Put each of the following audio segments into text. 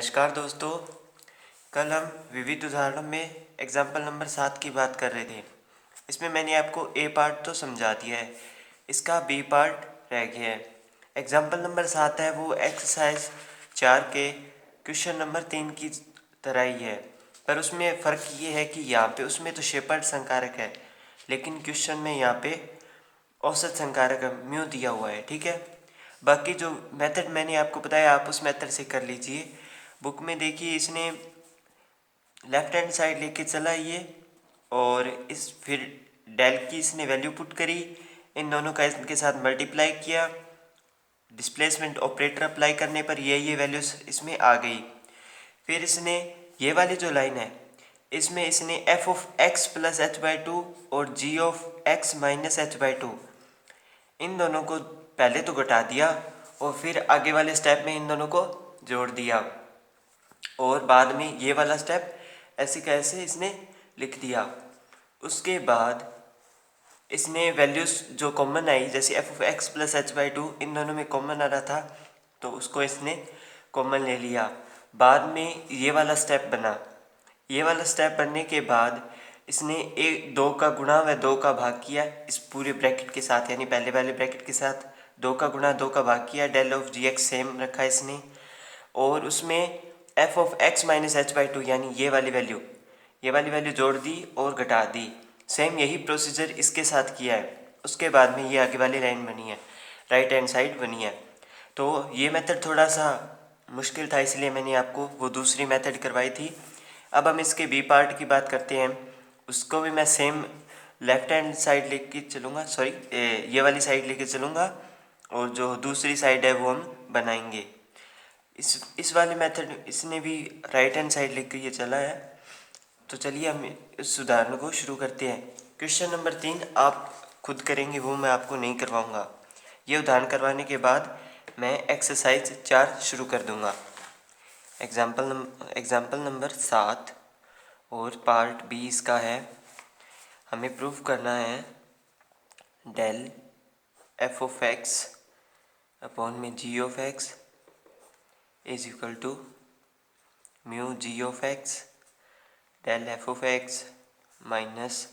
नमस्कार दोस्तों। कल हम विविध उदाहरणों में एग्जाम्पल नंबर 7 की बात कर रहे थे। इसमें मैंने आपको ए पार्ट तो समझा दिया है, इसका बी पार्ट रह गया है। एग्जाम्पल नंबर 7 है वो एक्सरसाइज 4 के क्वेश्चन नंबर 3 की तरह ही है, पर उसमें फ़र्क ये है कि यहाँ पे उसमें तो शेपर्ड संकारक है, लेकिन क्वेश्चन में यहाँ पे औसत संकारक म्यू दिया हुआ है। ठीक है, बाकी जो मेथड मैंने आपको बताया आप उस मेथड से कर लीजिए। बुक में देखिए इसने लेफ्ट हैंड साइड लेके चला ये, और इस फिर डेल की इसने वैल्यू पुट करी, इन दोनों का इनके साथ मल्टीप्लाई किया, डिस्प्लेसमेंट ऑपरेटर अप्लाई करने पर ये वैल्यूज इसमें आ गई। फिर इसने ये वाली जो लाइन है इसमें इसने F of x plus H by two और G of x minus H by two इन दोनों को पहले तो घटा दिया और फिर आगे वाले स्टेप में इन दोनों को जोड़ दिया, और बाद में ये वाला स्टेप ऐसे कैसे इसने लिख दिया। उसके बाद इसने वैल्यूज़ जो कॉमन आई, जैसे F of x plus H by two इन दोनों में कॉमन आ रहा था तो उसको इसने कॉमन ले लिया। बाद में ये वाला स्टेप बना, ये वाला स्टेप बनने के बाद इसने एक दो का गुणा व दो का भाग किया इस पूरे ब्रैकेट के साथ, यानी पहले वाले ब्रैकेट के साथ दो का गुणा दो का भाग किया, del of g x same रखा इसने, और उसमें f of x minus H by two यानी ये वाली वैल्यू जोड़ दी और घटा दी। सेम यही प्रोसीजर इसके साथ किया है। उसके बाद में ये आगे वाली लाइन बनी है, राइट हैंड साइड बनी है। तो ये मेथड थोड़ा सा मुश्किल था, इसलिए मैंने आपको वो दूसरी मेथड करवाई थी। अब हम इसके बी पार्ट की बात करते हैं। उसको भी मैं सेम लेफ्ट हैंड साइड लेके चलूँगा, ये वाली साइड लेके चलूँगा, और जो दूसरी साइड है वो हम बनाएंगे। इस वाले मेथड इसने भी राइट हैंड साइड लेकर ये चला है। तो चलिए हम इस उदाहरण को शुरू करते हैं। क्वेश्चन नंबर 3 आप खुद करेंगे, वो मैं आपको नहीं करवाऊँगा। ये उदाहरण करवाने के बाद मैं एक्सरसाइज 4 शुरू कर दूँगा। एग्जाम्पल नंबर 7 और पार्ट बी इसका है। हमें प्रूव करना है del F of x upon में जी of X is equal to mu G of X del F of x minus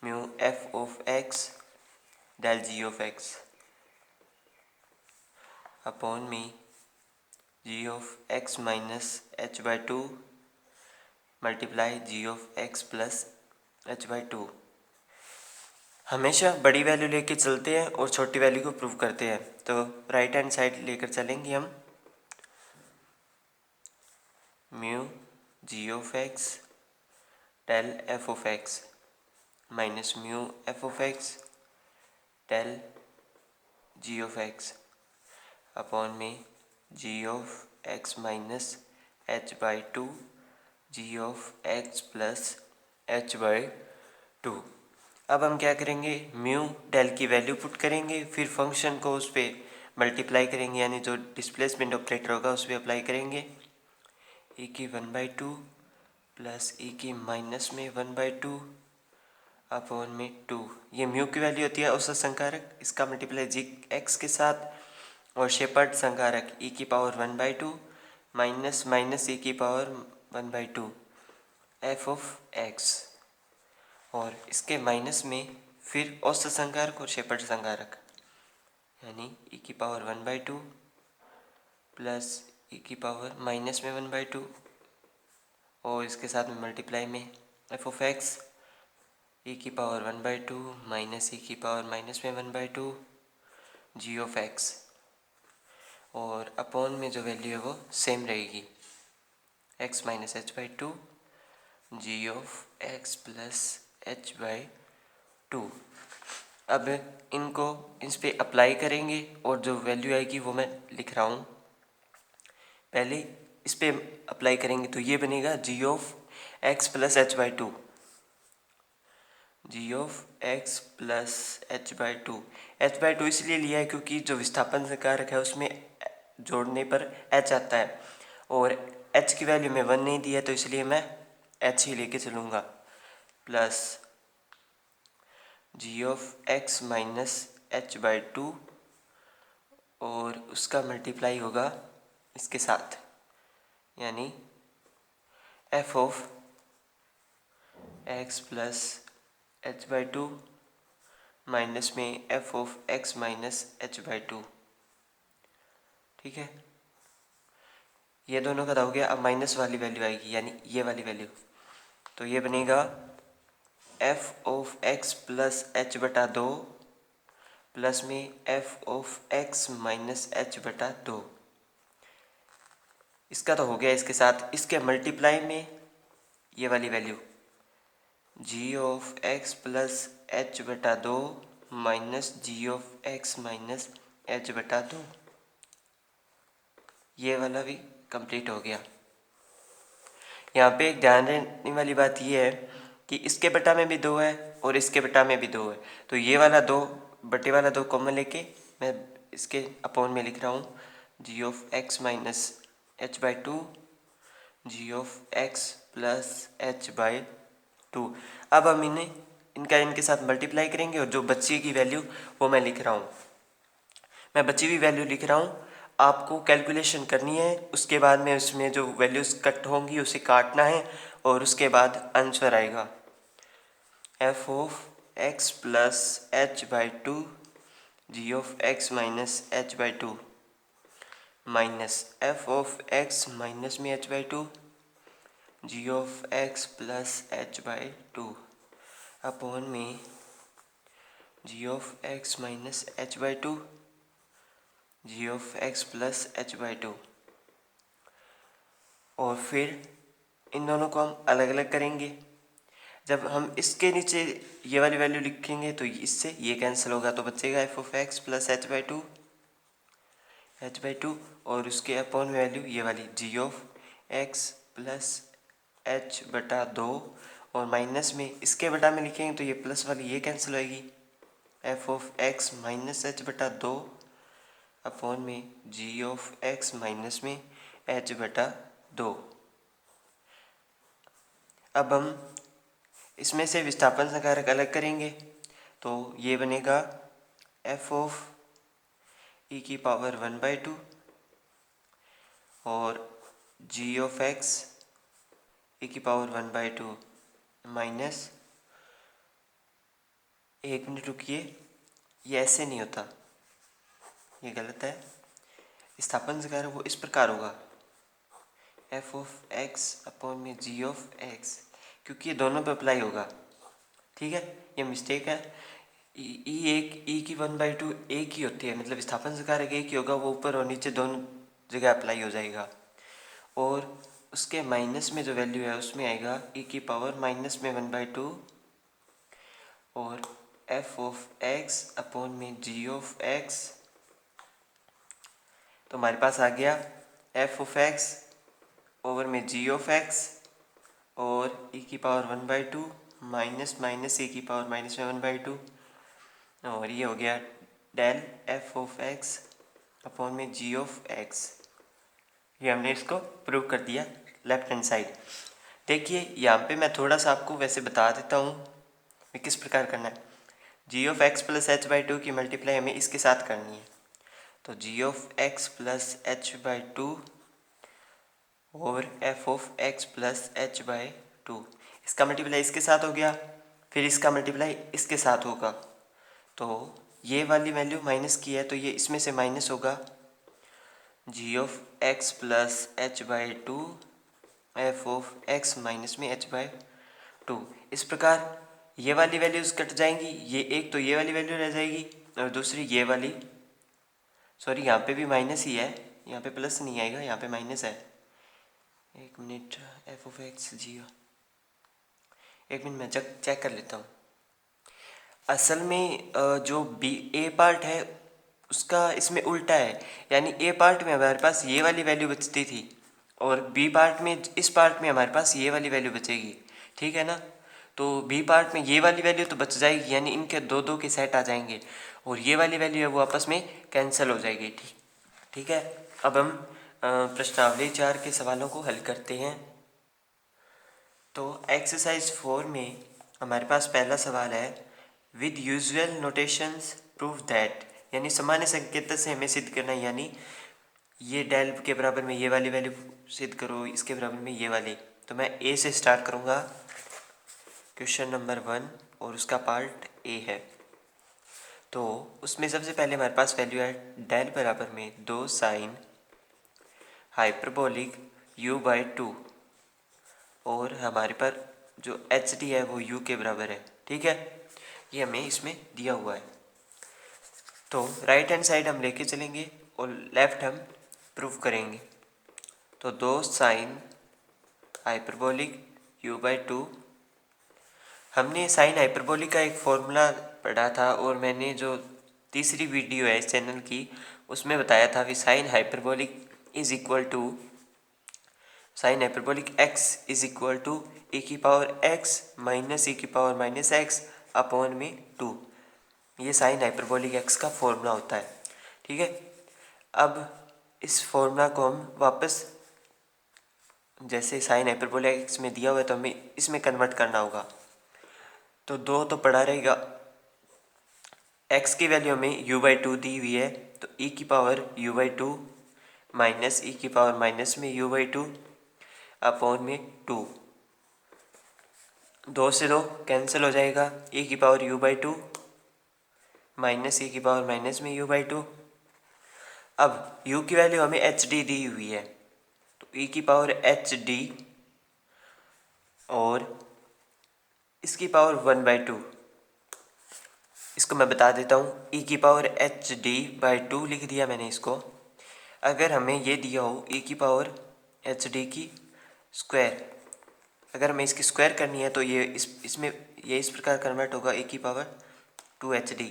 mu F of X del G of x upon में जी of x minus H by two multiply G of x plus H by two. हमेशा बड़ी value लेके चलते हैं और छोटी value को prove करते हैं। तो राइट हैंड साइड लेकर चलेंगे हम। Mu G of X del F of x minus mu F of X del G of x upon में जी of x minus H by two ji of x plus H by two. अब हम क्या करेंगे, mu del की value put करेंगे, फिर function को उस पर मल्टीप्लाई करेंगे, यानी जो डिस्प्लेसमेंट ऑपरेटर होगा उस पर अप्लाई करेंगे। ए की 1/2 प्लस ए की माइनस में 1/2 अपॉन में 2। ये म्यू की वैल्यू होती है औसत संकारक, इसका मल्टीप्लाई जी एक्स के साथ, और शेपर्ड संकारक e की पावर 1/2 माइनस माइनस e की पावर 1/2 एफ ऑफ एक्स, और इसके माइनस में फिर औसत संकारक और शेपर्ड संकारक, यानी e की पावर 1/2 प्लस e की पावर माइनस में 1/2, और इसके साथ में मल्टीप्लाई में एफ ऑफ एक्स e की पावर 1/2 माइनस e की पावर माइनस में 1/2 जी ऑफ एक्स, और अपॉन में जो वैल्यू है वो सेम रहेगी, x minus H by two ji of x plus H by two. अब इनको इस पर अप्लाई करेंगे और जो वैल्यू आएगी वो मैं लिख रहा हूँ। पहले इस पर अप्लाई करेंगे तो ये बनेगा G of x plus H by two, ji of x plus H by two. H by two इसलिए लिया है क्योंकि जो विस्थापन कारक है उसमें जोड़ने पर एच आता है, और एच की वैल्यू में 1 नहीं दिया, तो इसलिए मैं एच ही लेके चलूँगा, plus G of x minus H by two, और उसका मल्टीप्लाई होगा इसके साथ, यानी F of x plus H by two minus में F of x minus H by two. ठीक है, ये दोनों का हो गया। अब माइनस वाली वैल्यू आएगी यानी ये वाली वैल्यू, तो ये बनेगा F of x plus h बटा दो प्लस में F of x minus h बटा दो। इसका तो हो गया इसके साथ, इसके मल्टीप्लाई में ये वाली value g of x plus h बटा दो minus g of x minus h बटा दो, ये वाला भी कंप्लीट हो गया। यहाँ पे एक ध्यान देने वाली बात ये है कि इसके बटा में भी दो है और इसके बटा में भी दो है, तो ये वाला दो बटे वाला दो कॉमन लेके मैं इसके अपॉन में लिख रहा हूँ G of x minus H by two ji of x plus H by two. अब हम इन्हें इनके साथ मल्टीप्लाई करेंगे और जो बची की वैल्यू वो मैं लिख रहा हूँ, मैं बची हुई वैल्यू लिख रहा हूँ। आपको कैलकुलेशन करनी है, उसके बाद में उसमें जो वैल्यूज़ कट होंगी उसे काटना है और उसके बाद आंसर आएगा f of x plus H by two ji of x minus H by two minus f of x minus में h by two ji of x plus H by two upon में जी of x minus H by two ji of x plus H by two. और फिर इन दोनों को हम अलग अलग करेंगे। जब हम इसके नीचे ये वाली वैल्यू लिखेंगे तो इससे ये कैंसिल होगा, तो बचेगा F of x plus H by two और उसके अपॉन वैल्यू ये वाली जी ऑफ एक्स प्लस एच बटा दो और माइनस में इसके बटा में लिखेंगे तो ये प्लस वाली ये कैंसिल होएगी F of x minus h बटा दो अपॉन में जी ऑफ एक्स माइनस में एच बटा दो। अब हम इसमें से विस्थापन संकारक अलग करेंगे तो ये बनेगा एफ ऑफ ई की पावर 1/2 और जी ऑफ एक्स ई की पावर 1/2 माइनस, एक मिनट रुकिए, ये ऐसे नहीं होता, ये गलत है। विस्थापन संकारक वो इस प्रकार होगा एफ ऑफ एक्स अपॉन में जी ऑफ एक्स, क्योंकि ये दोनों पे अप्लाई होगा। ठीक है, ये मिस्टेक है। ई की 1/2 एक ही होती है, मतलब विस्थापन संकारक एक ही होगा, वो ऊपर और नीचे दोनों जगह अप्लाई हो जाएगा। और उसके माइनस में जो वैल्यू है उसमें आएगा ई की पावर माइनस में 1/2 और एफ ऑफ एक्स अपॉन में जी ऑफ एक्स। तो हमारे पास आ गया एफ ऑफ एक्स ओवर में जी ऑफ एक्स और ई की पावर 1/2 माइनस माइनस ई की पावर माइनस में 1/2 और ये हो गया del F of x upon में जी ऑफ एक्स। ये हमने इसको प्रूव कर दिया लेफ्ट हैंड साइड। देखिए यहाँ पे मैं थोड़ा सा आपको वैसे बता देता हूँ कि किस प्रकार करना है। G of x plus H by two की मल्टीप्लाई हमें इसके साथ करनी है, तो g of x plus H by two और f of x plus H by two, इसका मल्टीप्लाई इसके साथ हो गया, फिर इसका मल्टीप्लाई इसके साथ होगा, तो ये वाली वैल्यू माइनस की है तो ये इसमें से माइनस होगा g of x plus H by two f of x minus में एच बाई टू। इस प्रकार ये वाली वैल्यूज़ कट जाएंगी, ये एक तो ये वाली वैल्यू रह जाएगी और दूसरी ये वाली, सॉरी यहाँ पे भी माइनस ही है, यहाँ पे प्लस नहीं आएगा, यहाँ पे माइनस है। एक मिनट, एफ ऑफ एक्स जी, एक मिनट मैं चेक कर लेता हूँ। असल में जो बी ए पार्ट है उसका इसमें उल्टा है, यानी ए पार्ट में हमारे पास ये वाली वैल्यू बचती थी और बी पार्ट में, इस पार्ट में हमारे पास ये वाली वैल्यू बचेगी। ठीक है ना, तो बी पार्ट में ये वाली वैल्यू तो बच जाएगी, यानी इनके दो दो के सेट आ जाएंगे और ये वाली वैल्यू है वो आपस में कैंसिल हो जाएगी। ठीक है, अब हम प्रश्नावली 4 के सवालों को हल करते हैं। तो एक्सरसाइज 4 में हमारे पास पहला सवाल है with usual notations prove that, यानी सामान्य संकेतक से हमें सिद्ध करना है, यानी ये डेल के बराबर में ये वाली वैल्यू सिद्ध करो, इसके बराबर में ये वाली। तो मैं ए से स्टार्ट करूँगा, क्वेश्चन नंबर 1, और उसका पार्ट ए है। तो उसमें सबसे पहले हमारे पास वैल्यू है डेल बराबर में 2 साइन हाइपरबोलिक u/2, और हमारे पर जो एच डी है वो u के बराबर है। ठीक है, ये हमें इसमें दिया हुआ है। तो राइट हैंड साइड हम लेके चलेंगे और लेफ्ट हम प्रूव करेंगे। तो 2 साइन हाइपरबोलिक u/2, हमने साइन हाइपरबोलिक का एक फॉर्मूला पढ़ा था, और मैंने जो तीसरी वीडियो है इस चैनल की उसमें बताया था कि sine hyperbolic is equal to sine hyperbolic x is equal to e की पावर x माइनस e की पावर माइनस x अपॉन में 2। ये साइन हाइपरबोलिक x का फॉर्मूला होता है। ठीक है, अब इस फॉर्मूला को हम वापस, जैसे साइन हाइपरबोलिक x में दिया हुआ है तो हमें इसमें कन्वर्ट करना होगा। तो 2 तो पड़ा रहेगा, x की वैल्यू हमें u/2 दी हुई है, तो e की पावर u/2 माइनस e की पावर माइनस में u/2 अपॉन में 2। 2 से 2 कैंसिल हो जाएगा, e की पावर u/2 माइनस e की पावर माइनस में u/2। अब u की वैल्यू हमें एच डी दी हुई है, तो e की पावर एच डी और इसकी पावर 1/2। इसको मैं बता देता हूँ, e की पावर एच डी बाई 2 लिख दिया मैंने इसको। अगर हमें ये दिया हो e की पावर एच डी की स्क्वायर, अगर हमें इसकी स्क्वायर करनी है तो ये इसमें ये इस प्रकार कन्वर्ट होगा, e की पावर 2hd,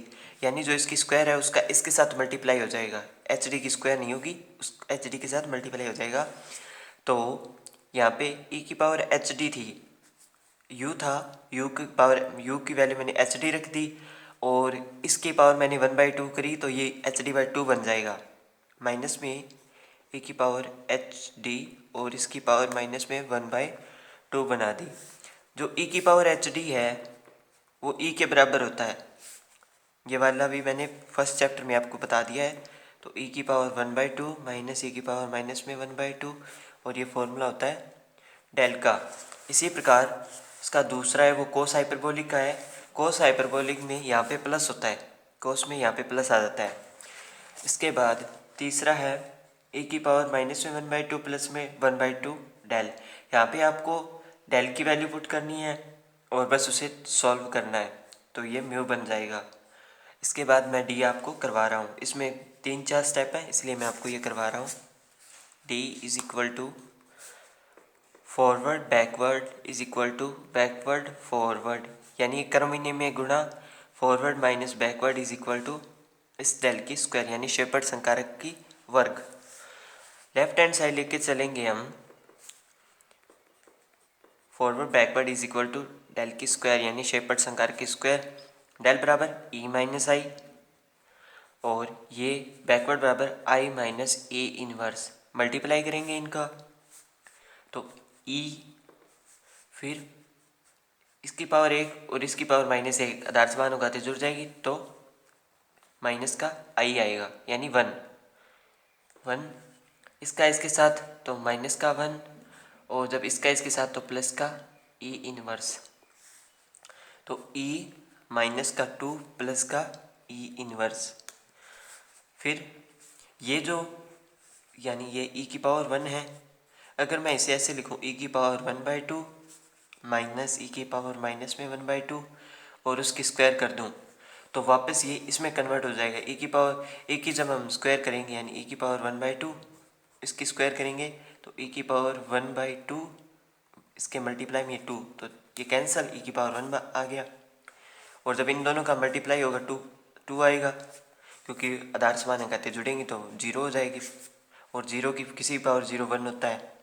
यानी जो इसकी स्क्वायर है उसका इसके साथ मल्टीप्लाई हो जाएगा। एच डी की स्क्वायर नहीं होगी, उस एच डी के साथ मल्टीप्लाई हो जाएगा। तो यहाँ पे e की पावर एच डी थी, u था, u की वैल्यू मैंने एच डी रख दी, और इसकी पावर मैंने 1/2 करी, तो ये एच डी बाई 2 बन जाएगा। माइनस में e की पावर एच डी और इसकी पावर माइनस में 1/2 बना दी। जो e की पावर एच डी है वो e के बराबर होता है, ये वाला भी मैंने फर्स्ट चैप्टर में आपको बता दिया है। तो e की पावर 1/2 माइनस e की पावर माइनस में 1/2, और ये फॉर्मूला होता है डेल का। इसी प्रकार इसका दूसरा है वो कोस हाइपरबोलिक का है। कोस हाइपरबोलिक में यहाँ पे प्लस होता है, कोस में यहाँ पे प्लस आ जाता है। इसके बाद तीसरा है e की पावर माइनस में 1/2 प्लस में 1/2 डेल। यहाँ पे आपको डेल की वैल्यू पुट करनी है और बस उसे सॉल्व करना है, तो ये म्यू बन जाएगा। इसके बाद मैं डी आपको करवा रहा हूँ, इसमें 3-4 स्टेप है इसलिए मैं आपको ये करवा रहा हूँ। D is equal to forward backward is equal to backward forward, यानी क्रमशः में गुणा forward minus backward is equal to इस डेल की स्क्वायर, यानी शेपर्ड संकारक की वर्ग। लेफ्ट हैंड साइड लेके चलेंगे हम, forward backward is equal to del की स्क्वायर यानी शेपर्ड संकारक की स्क्वायर, डेल बराबर ई माइनस आई, और ये बैकवर्ड बराबर आई माइनस ए इनवर्स, मल्टीप्लाई करेंगे इनका, तो ई फिर इसकी पावर 1 और इसकी पावर -1 आधार मान उगाते जुड़ जाएगी, तो माइनस का आई आएगा यानी 1 इसका इसके साथ तो माइनस का 1, और जब इसका इसके साथ तो प्लस का ई इनवर्स, तो ई माइनस का 2 प्लस का ई इनवर्स। फिर ये जो यानी ये e की पावर 1 है, अगर मैं इसे ऐसे लिखूँ e की पावर 1/2 माइनस e की पावर माइनस में 1/2 और उसकी स्क्वायर कर दूँ, तो वापस ये इसमें कन्वर्ट हो जाएगा। e की जब हम स्क्वायर करेंगे यानी e की पावर 1/2, इसकी स्क्वायर करेंगे तो e की पावर 1/2 इसके मल्टीप्लाई में 2, तो ये कैंसल, e की पावर 1 आ गया, और जब इन दोनों का मल्टीप्लाई होगा 2 आएगा, क्योंकि आधार समान अंकाते जुड़ेंगी तो 0 हो जाएगी, और 0 की किसी पावर 0 1 होता है।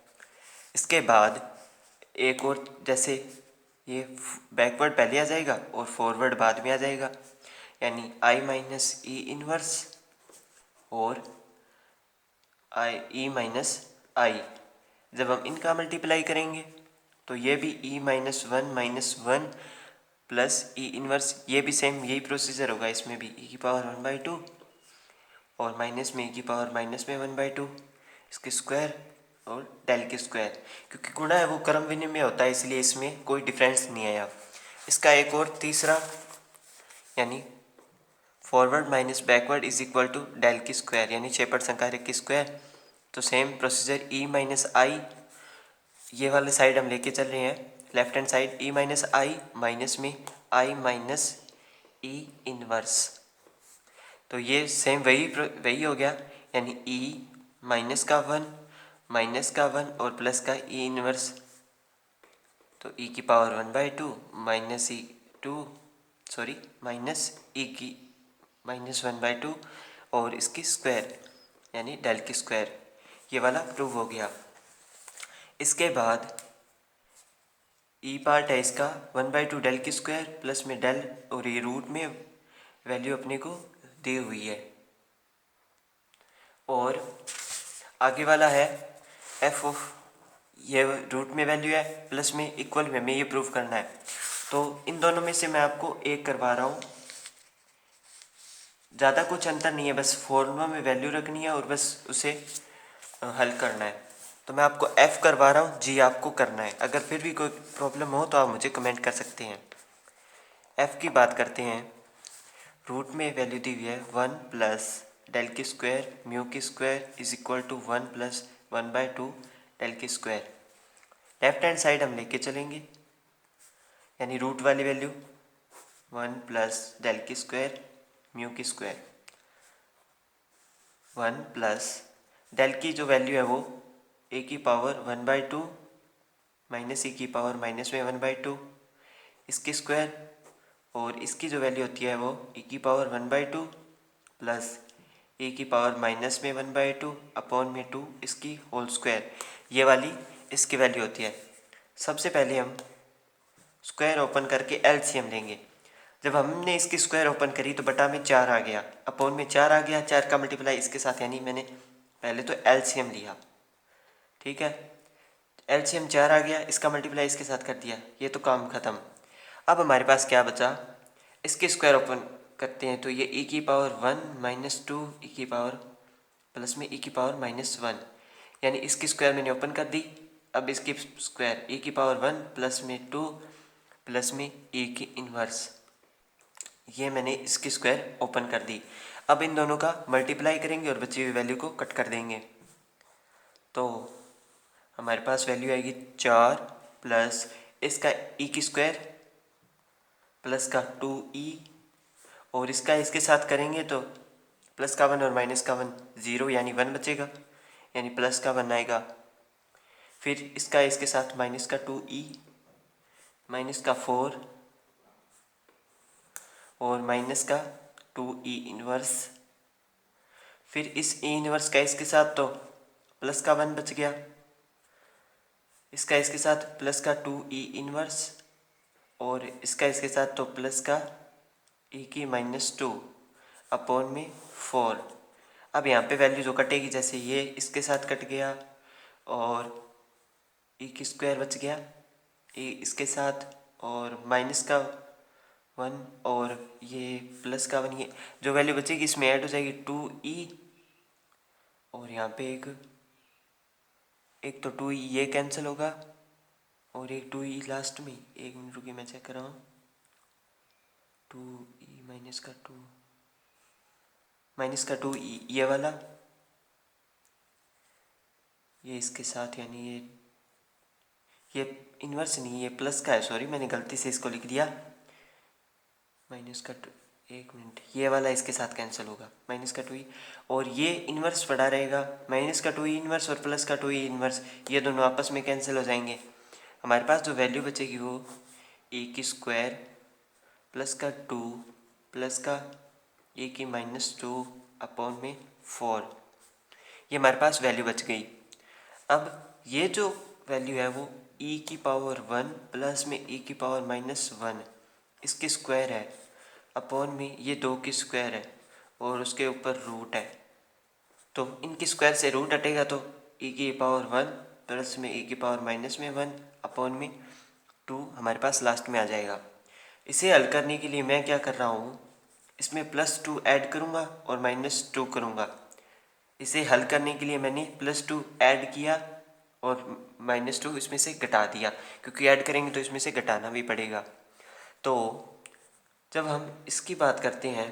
इसके बाद एक और, जैसे ये बैकवर्ड पहले आ जाएगा और फॉरवर्ड बाद में आ जाएगा, यानी आई माइनस ई इनवर्स और आई ई माइनस आई। जब हम इनका मल्टीप्लाई करेंगे तो ये भी e -1 प्लस ई इनवर्स, ये भी सेम यही प्रोसीजर होगा, इसमें भी e की पावर 1/2 और माइनस में e की पावर माइनस में 1/2। इसके स्क्वायर और डेल के स्क्वायर, क्योंकि गुणा है वो क्रम विनिमय होता है इसलिए इसमें कोई डिफरेंस नहीं आया। इसका एक और तीसरा यानी forward minus backward is equal to del की स्क्वायर यानी चौपट संकारक की स्क्वायर। तो same procedure E minus I, ये वाले साइड हम लेके चल रहे हैं left hand side, E minus I minus में आई माइनस ई इनवर्स। तो ये सेम वही हो गया यानी ई माइनस का 1 माइनस का 1 और प्लस का ई इनवर्स। तो ई की power 1/2 minus e to sorry minus e की माइनस 1/2 और इसकी स्क्वायर यानी डेल की स्क्वायर, ये वाला प्रूव हो गया। इसके बाद ई पार्ट है इसका 1/2 डेल की स्क्वायर प्लस में डेल और ये रूट में वैल्यू अपने को दी हुई है। और आगे वाला है एफ ऑफ, ये रूट में वैल्यू है प्लस में इक्वल में हमें ये प्रूव करना है। तो इन दोनों में से मैं आपको एक करवा रहा हूँ, ज़्यादा कुछ अंतर नहीं है, बस फॉर्मूला में वैल्यू रखनी है और बस उसे हल करना है। तो मैं आपको एफ करवा रहा हूँ, जी आपको करना है। अगर फिर भी कोई प्रॉब्लम हो तो आप मुझे कमेंट कर सकते हैं। एफ की बात करते हैं, रूट में वैल्यू दी हुई है 1 प्लस डेल की स्क्वायर म्यू की square is equal to 1 plus 1/2 del की स्क्वायर। लेफ्ट हैंड साइड हम लेके चलेंगे यानी रूट वाली वैल्यू 1 प्लस डेल की स्क्वायर म्यू की स्क्वायर, 1 प्लस डेल की जो वैल्यू है वो ए की पावर 1/2 माइनस ए की पावर माइनस में 1/2 इसकी स्क्वायर, और इसकी जो वैल्यू होती है वो ए की पावर 1/2 प्लस ए की पावर माइनस में 1/2 अपॉन में 2 इसकी होल स्क्वायर, ये वाली इसकी वैल्यू होती है। सबसे पहले हम स्क्वायर ओपन करके एलसीएम लेंगे। जब हमने इसकी स्क्वायर ओपन करी तो बटा में 4 आ गया, अपॉन में 4 आ गया, 4 का मल्टीप्लाई इसके साथ यानी मैंने पहले तो एलसीएम लिया, ठीक है। एलसीएम 4 आ गया, इसका मल्टीप्लाई इसके साथ कर दिया, ये तो काम ख़त्म। अब हमारे पास क्या बचा, इसकी स्क्वायर ओपन करते हैं तो ये e की पावर 1 माइनस 2 ई की पावर प्लस में e की पावर माइनस 1 यानी इसकी स्क्वायर मैंने ओपन कर दी। अब इसकी स्क्वायर e की पावर 1 प्लस में 2 प्लस में e की इन्वर्स, ये मैंने इसकी स्क्वायर ओपन कर दी। अब इन दोनों का मल्टीप्लाई करेंगे और बची हुई वैल्यू को कट कर देंगे। तो हमारे पास वैल्यू आएगी 4 प्लस इसका ई की स्क्वायर प्लस का 2e और इसका इसके साथ करेंगे तो प्लस का 1 और माइनस का 1 0 यानी 1 बचेगा यानी प्लस का 1 आएगा। फिर इसका इसके साथ माइनस का 2e माइनस का 4 और माइनस का 2e इनवर्स, फिर इस e इनवर्स का इसके साथ तो प्लस का 1 बच गया, इसका इसके साथ प्लस का 2e इनवर्स और इसका इसके साथ तो प्लस का e की माइनस 2 अपॉन में 4। अब यहाँ पे वैल्यू जो कटेगी, जैसे ये इसके साथ कट गया और e की स्क्वायर बच गया e इसके साथ और माइनस का 1 और ये प्लस का 1, ये जो वैल्यू बचेगी इसमें ऐड हो जाएगी 2e और यहाँ पे एक तो 2e ये कैंसिल होगा और एक 2e लास्ट में, एक मिनट रुकिए मैं चेक कर रहा हूँ, 2e माइनस का 2 माइनस का 2e ये वाला, ये इसके साथ यानी ये इन्वर्स नहीं, ये प्लस का है, सॉरी मैंने गलती से इसको लिख दिया माइनस का 2, एक मिनट, ये वाला इसके साथ कैंसिल होगा माइनस का 2e और ये इन्वर्स पड़ा रहेगा, माइनस का 2e इन्वर्स और प्लस का 2e इन्वर्स ये दोनों आपस में कैंसिल हो जाएंगे। हमारे पास जो वैल्यू बचेगी वो e की स्क्वायर प्लस का 2 प्लस का e की माइनस 2 अपॉन में 4, ये हमारे पास वैल्यू बच गई। अब ये जो वैल्यू है वो e की पावर 1 प्लस में e की पावर माइनस 1 इसकी स्क्वायर है अपॉन में ये 2 की स्क्वायर है और उसके ऊपर रूट है, तो इनकी स्क्वायर से रूट हटेगा तो e की पावर 1 प्लस में e की पावर माइनस में 1 अपॉन में 2 हमारे पास लास्ट में आ जाएगा। इसे हल करने के लिए मैं क्या कर रहा हूँ, इसमें +2 ऐड करूँगा और -2 करूँगा, इसे हल करने के लिए मैंने +2 ऐड किया और -2 इसमें से घटा दिया, क्योंकि ऐड करेंगे तो इसमें से घटाना भी पड़ेगा। तो जब हम इसकी बात करते हैं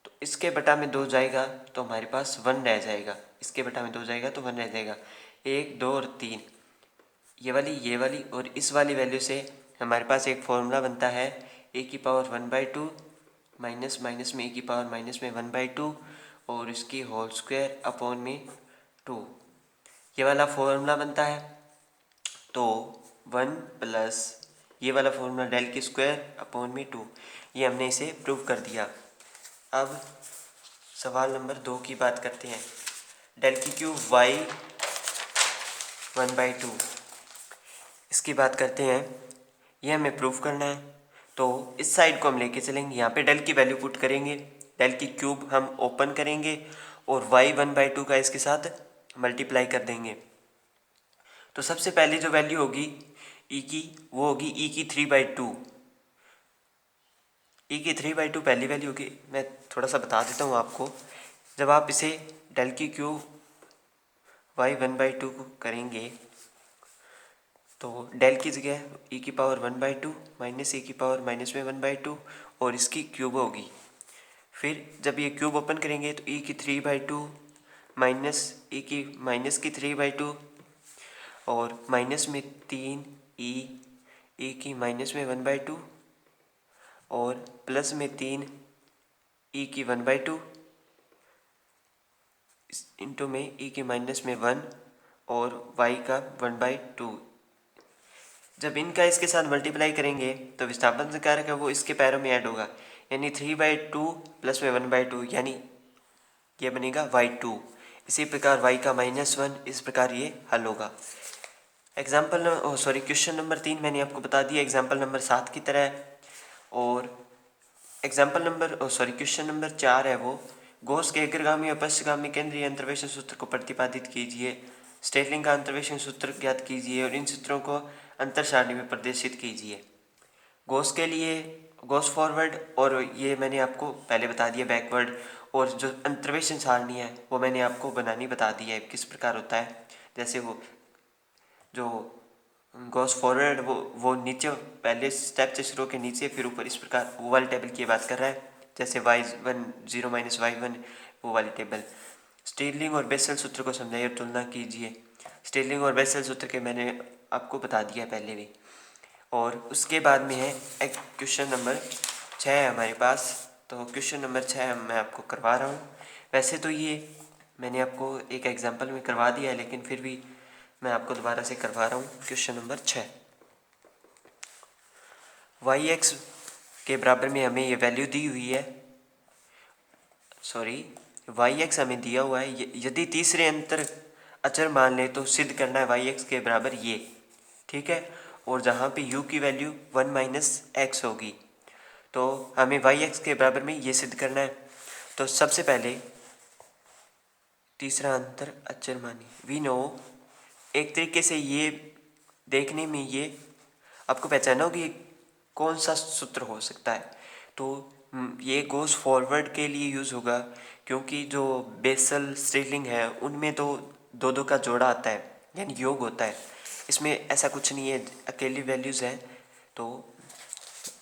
तो इसके बटा में 2 जाएगा तो हमारे पास 1 रह जाएगा। इसके बटा में 2 जाएगा तो 1 रह जाएगा। 1, 2 और 3, ये वाली और इस वाली वैल्यू से हमारे पास एक फॉर्मूला बनता है a⁻1/2 माइनस माइनस में a⁻−1/2 और इसकी होल स्क्वायर अपॉन में 2, ये वाला फॉर्मूला बनता है। तो 1 प्लस ये वाला फॉर्मूला डेल की स्क्वायर अपॉन में 2, ये हमने इसे प्रूव कर दिया। अब सवाल नंबर 2 की बात करते हैं। डेल की क्यूब y 1/2, इसकी बात करते हैं। ये हमें प्रूव करना है, तो इस साइड को हम लेके चलेंगे। यहाँ पे डेल की वैल्यू पुट करेंगे, डेल की क्यूब हम ओपन करेंगे और y 1/2 का इसके साथ मल्टीप्लाई कर देंगे। तो सबसे पहले जो वैल्यू होगी e की, वो होगी e की 3/2। e की 3/2 पहली वैल्यू होगी। मैं थोड़ा सा बता देता हूँ आपको। जब आप इसे डेल की क्यूब y 1/2 को करेंगे तो डेल की जगह e⁻1/2 माइनस e⁻−1/2 और इसकी क्यूब होगी। फिर जब ये क्यूब ओपन करेंगे तो e की 3/2 माइनस e की -3/2 और माइनस में 3 e की -1/2 और प्लस में 3 e की 1/2 इंटू में e की -1 और y का 1/2। जब इनका इसके साथ मल्टीप्लाई करेंगे तो विस्थापन से कारक है वो इसके पैरों में ऐड होगा, यानी 3/2 प्लस में 1/2, यानी ये बनेगा y2। इसी प्रकार y का -1, इस प्रकार ये हल होगा। क्वेश्चन नंबर 3 मैंने आपको बता दिया एग्जाम्पल नंबर 7 की तरह है। और क्वेश्चन नंबर 4 है वो, गॉस के अग्रगामी और पश्चगामी केंद्रीय अंतर्वेशन सूत्र को प्रतिपादित कीजिए, स्टेटलिंग का अंतर्वेशन सूत्र ज्ञात कीजिए और इन सूत्रों को अंतर सारणी में प्रदर्शित कीजिए। गॉस के लिए गॉस फॉरवर्ड, और ये मैंने आपको पहले बता दिया बैकवर्ड, और जो अंतर्वेशन सारणी है वो मैंने आपको बनानी बता दी है किस प्रकार होता है। जैसे वो जो गॉस फॉरवर्ड वो नीचे पहले स्टेप से शुरू के नीचे फिर ऊपर, इस प्रकार वो वाली टेबल की बात कर रहा है। जैसे y1 0 माइनस y1, वो वाली टेबल। स्टेटलिंग और बेसल सूत्र को समझाइए और तुलना कीजिए। स्टेटलिंग और बेसल सूत्र के मैंने आपको बता दिया पहले भी। और उसके बाद में है एक क्वेश्चन नंबर 6 है हमारे पास। तो क्वेश्चन नंबर 6 मैं आपको करवा रहा हूँ। वैसे तो ये मैंने आपको एक एग्जाम्पल में करवा दिया है, लेकिन फिर भी मैं आपको दोबारा से करवा रहा हूँ। क्वेश्चन नंबर 6, yx के बराबर में हमें ये वैल्यू दी हुई है, yx हमें दिया हुआ है। यदि तीसरे अंतर अचर मान ले तो सिद्ध करना है yx के बराबर ये, ठीक है। और जहाँ पे u की वैल्यू 1 - x होगी तो हमें yx के बराबर में ये सिद्ध करना है। तो सबसे पहले तीसरा अंतर अचर मानिए, वी नो, एक तरीके से ये देखने में ये आपको पहचाना होगी कौन सा सूत्र हो सकता है। तो ये गोस फॉरवर्ड के लिए यूज़ होगा, क्योंकि जो बेसल स्टेटलिंग है उनमें तो दो दो का जोड़ा आता है, यानी योग होता है। इसमें ऐसा कुछ नहीं है, अकेली वैल्यूज़ हैं। तो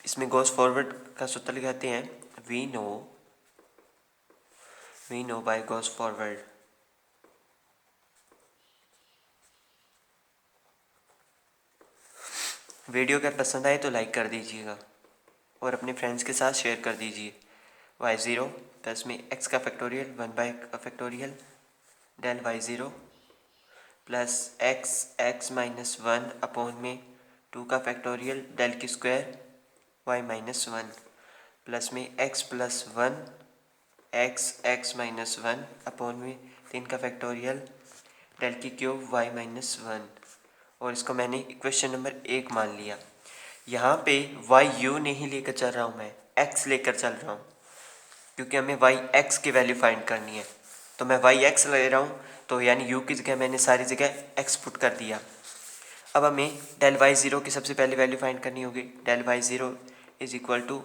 इसमें गोस फॉरवर्ड का सूत्र लगाते हैं, we know by Gauss forward. Video अगर पसंद आए तो लाइक कर दीजिएगा और अपने फ्रेंड्स के साथ शेयर कर दीजिए। y0 प्लस में x का factorial 1/(⁻) del y0 plus x(x-1) upon में 2 का फैक्टोरियल डेल की स्क्वायर y-1 प्लस में x प्लस 1 x(x-1) अपॉन में 3 का फैक्टोरियल डेल की क्यूब y-1, और इसको मैंने इक्वेशन नंबर 1 मान लिया। यहाँ पेyu नहीं लेकर चल रहा हूँ, मैं x लेकर चल रहा हूँ, क्योंकि हमें yx की वैल्यू फाइंड करनी है। तो मैं yx ले रहा हूँ, तो यानी u की जगह मैंने सारी जगह x पुट कर दिया। अब हमें डेल y0 की सबसे पहले वैल्यू फाइंड करनी होगी। Del y0 is equal to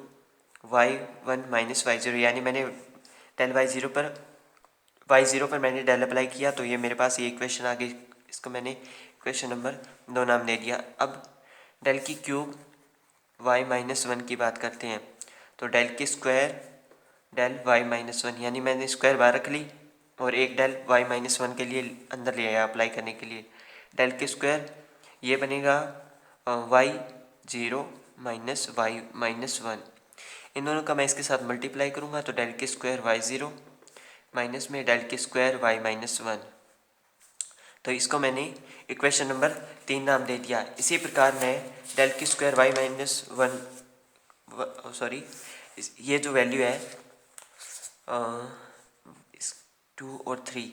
y1 - y0, यानी मैंने डेल y0 पर y0 पर मैंने डेल अप्लाई किया तो ये मेरे पास ये इक्वेशन आ गई। इसको मैंने इक्वेशन नंबर 2 नाम दे दिया। अब डेल की क्यूब y-1 की बात करते हैं। तो डेल की स्क्वायर डेल y-1 यानी मैंने स्क्वायर बार रख ली और एक डेल y-1 के लिए अंदर ले आया अप्लाई करने के लिए। डेल की स्क्वायर ये बनेगा y0 माइनस y-1। इन दोनों का मैं इसके साथ मल्टीप्लाई करूँगा तो डेल की स्क्वायर y0 माइनस में डेल की स्क्वायर y-1। तो इसको मैंने इक्वेशन नंबर 3 नाम दे दिया। इसी प्रकार मैं डेल की स्क्वायर y-1 सॉरी ये जो वैल्यू है 2 और 3,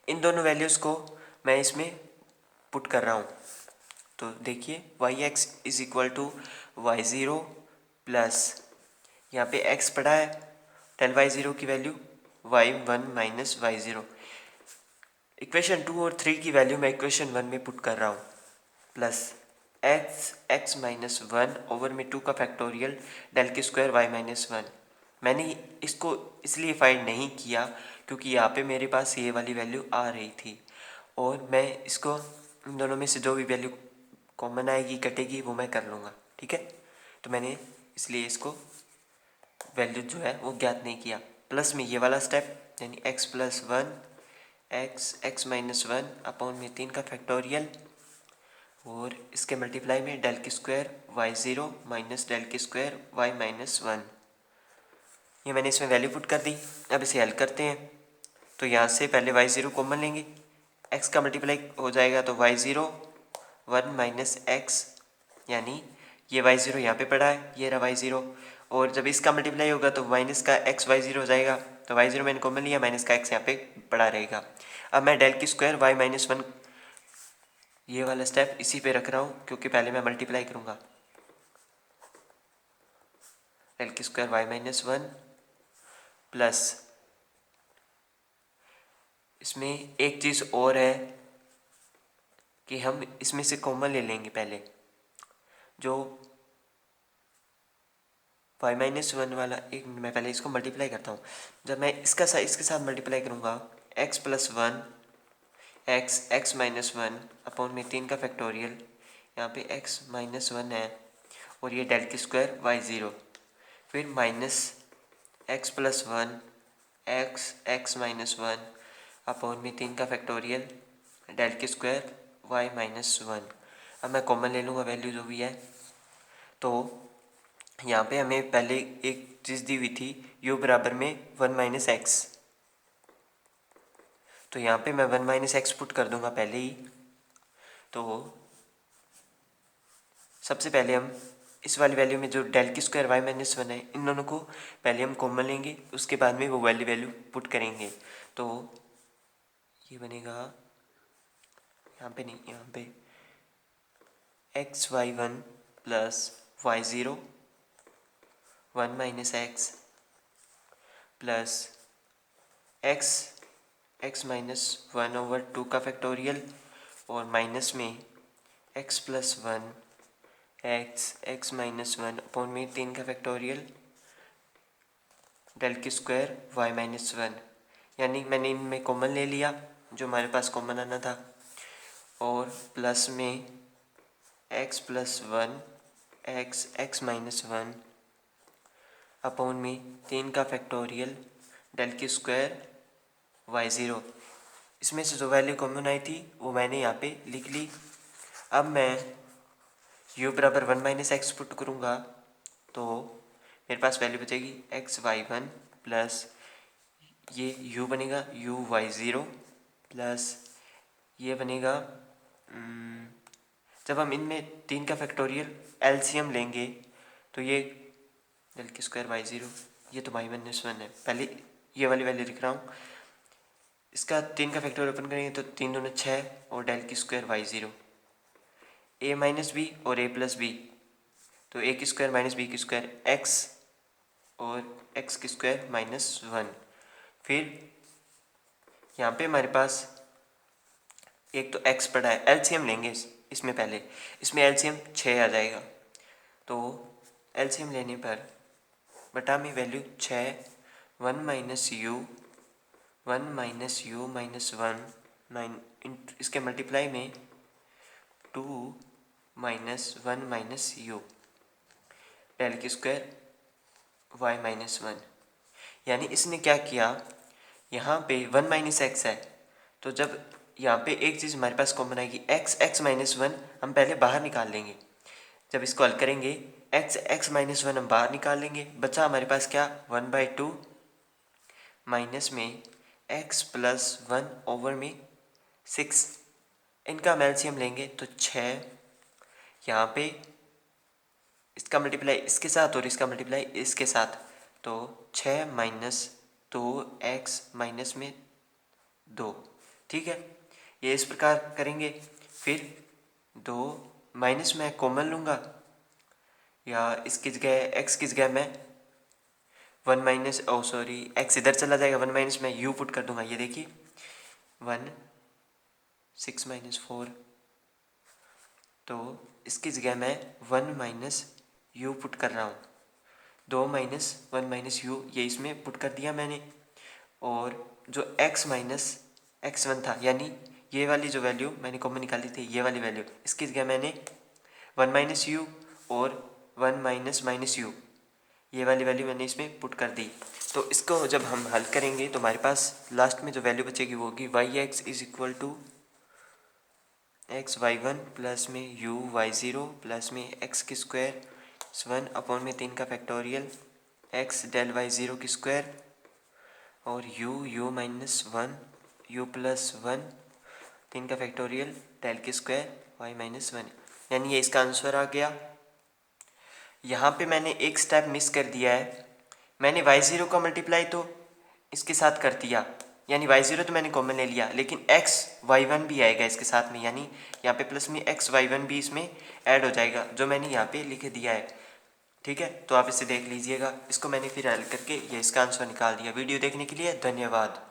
इन दोनों वैल्यूज़ को मैं इसमें पुट कर रहा हूँ। तो देखिए y(x) is equal to y0 plus यहाँ पे x पड़ा है डेल y0 की value y1 minus y0। Equation 2 और 3 की वैल्यू मैं इक्वेशन 1 में पुट कर रहा हूँ प्लस x माइनस 1 ओवर में 2 का फैक्टोरियल डेल की स्क्वायर y-1। मैंने इसको इसलिए फाइंड नहीं किया क्योंकि यहाँ पे मेरे पास ये वाली वैल्यू आ रही थी और मैं इसको इन दोनों में से जो भी वैल्यू कॉमन आएगी कटेगी वो मैं कर लूँगा, ठीक है। तो मैंने इसलिए इसको वैल्यू जो है वो ज्ञात नहीं किया। प्लस में ये वाला स्टेप यानी x plus 1 x minus 1 upon में 3 का फैक्टोरियल और इसके मल्टीप्लाई में डेल की स्क्वायर y0 माइनस डेल की स्क्वायर y-1। ये मैंने इसमें वैल्यू पुट कर दी। अब इसे हल करते हैं तो यहाँ से पहले y0 कॉमन लेंगे, x का मल्टीप्लाई हो जाएगा तो y0 1 माइनस x यानी ये y0 यहाँ पे पड़ा है, ये रहा y0 और जब इसका मल्टीप्लाई होगा तो माइनस का x y0 हो जाएगा। तो y0 मैंने कॉमन लिया, माइनस का x यहाँ पे पड़ा रहेगा। अब मैं डेल की स्क्वायर y-1 ये वाला स्टेप इसी पे रख रहा हूँ क्योंकि पहले मैं मल्टीप्लाई करूँगा। डेल की स्क्वायर y-1 प्लस इसमें एक चीज़ और है कि हम इसमें से कॉमन ले लेंगे पहले। जो y-1 वाला एक मैं पहले इसको मल्टीप्लाई करता हूँ। जब मैं इसके साथ मल्टीप्लाई करूँगा x plus 1 x minus 1 upon में 3 का फैक्टोरियल, यहाँ पे x माइनस 1 है और ये डेल की स्क्वायर y0, फिर minus x plus 1 x minus 1 upon में 3 का फैक्टोरियल डेल की स्क्वायर y-1। अब मैं कॉमन ले लूँगा वैल्यू जो भी है। तो यहाँ पे हमें पहले एक चीज़ दी हुई थी u बराबर में 1 माइनस एक्स, तो यहाँ पे मैं 1 माइनस एक्स पुट कर दूँगा पहले ही। तो सबसे पहले हम इस वाली वैल्यू में जो डेल की स्क्वायर y-1 है इन दोनों को पहले हम कॉमन लेंगे, उसके बाद में वो वैल्यू पुट करेंगे। तो ये बनेगा यहाँ पे नहीं, यहाँ पे xy1 plus y0 1 minus x plus x minus 1 over 2 का फैक्टोरियल और माइनस में x plus 1 x minus 1 upon में 3 का फैक्टोरियल डेल की स्क्वायर y-1। यानी मैंने इनमें कॉमन ले लिया जो हमारे पास कॉमन आना था और प्लस में x plus 1 x minus 1 upon में 3 का फैक्टोरियल डेल की स्क्वायर y0। इसमें से जो वैल्यू कॉमन आई थी वो मैंने यहाँ पे लिख ली। अब मैं u बराबर 1 माइनस एक्स पुट करूँगा तो मेरे पास वैल्यू बचेगी xy1 प्लस ये u बनेगा uy0 प्लस ये बनेगा जब हम इनमें 3 का फैक्टोरियल एलसीएम लेंगे तो ये डेल की स्क्वायर y0, ये तो y-1 है, पहले ये वाली वैल्यू लिख रहा हूँ। इसका 3 का फैक्टोरियल ओपन करेंगे तो 3 दूनी 6 और डेल की square y0 a minus b और a प्लस बी, तो a की स्क्वायर माइनस बी की स्क्वायर x और x की स्क्वायर -1। फिर यहाँ पे हमारे पास एक तो x पड़ा है, एलसीएम लेंगे इसमें पहले, इसमें एलसीएम 6 आ जाएगा। तो एलसीएम लेने पर बटा में value 6 1 minus u 1 minus you minus 1 इसके मल्टीप्लाई में 2 माइनस 1 माइनस यू डेल की स्क्वायर y माइनस 1। यानी इसने क्या किया, यहाँ पे 1 माइनस एक्स है, तो जब यहाँ पे एक चीज़ हमारे पास कॉमन आएगी x माइनस 1 हम पहले बाहर निकाल लेंगे। जब इसको हल करेंगे x माइनस 1 हम बाहर निकाल लेंगे, बचा हमारे पास क्या 1/2 माइनस में x प्लस 1 ओवर में 6। इनका एलसीएम लेंगे तो 6, यहाँ पे इसका मल्टीप्लाई इसके साथ और इसका मल्टीप्लाई इसके साथ, तो 6 माइनस 2x माइनस में 2। ठीक है, ये इस प्रकार करेंगे। फिर 2 माइनस में कॉमन लूँगा, या इसकी जगह x की जगह मैं 1 माइनस x इधर चला जाएगा, 1 माइनस में u पुट कर दूंगा। ये देखिए 1 6 माइनस 4, तो इसकी जगह मैं 1 माइनस यू पुट कर रहा हूँ। 2 माइनस 1 माइनस यू ये इसमें पुट कर दिया मैंने, और जो x माइनस x1 था, यानी ये वाली जो वैल्यू मैंने कॉमन निकाली थी, ये वाली वैल्यू, इसकी जगह मैंने 1 माइनस यू और 1 माइनस माइनस यू ये वाली वैल्यू मैंने इसमें पुट कर दी। तो इसको जब हम हल करेंगे तो हमारे पास लास्ट में जो वैल्यू बचेगी वो होगी yx is equal to xy1 plus में uy0 प्लस में x की स्क्वायर 1 अपॉन में 3 का फैक्टोरियल x डेल y0 की स्क्वायर और u माइनस 1 u प्लस 1 3 का फैक्टोरियल डेल की स्क्वायर y माइनस 1। यानी ये इसका आंसर आ गया। यहाँ पे मैंने एक स्टेप मिस कर दिया है, मैंने y0 का मल्टीप्लाई तो इसके साथ कर दिया, यानी y0 तो मैंने कॉमन ले लिया, लेकिन x y1 भी आएगा इसके साथ में, यानी यहाँ पे प्लस में x y1 भी इसमें ऐड हो जाएगा, जो मैंने यहाँ पे लिख दिया है। ठीक है, तो आप इसे देख लीजिएगा। इसको मैंने फिर हल करके ये इसका आंसर निकाल दिया। वीडियो देखने के लिए धन्यवाद।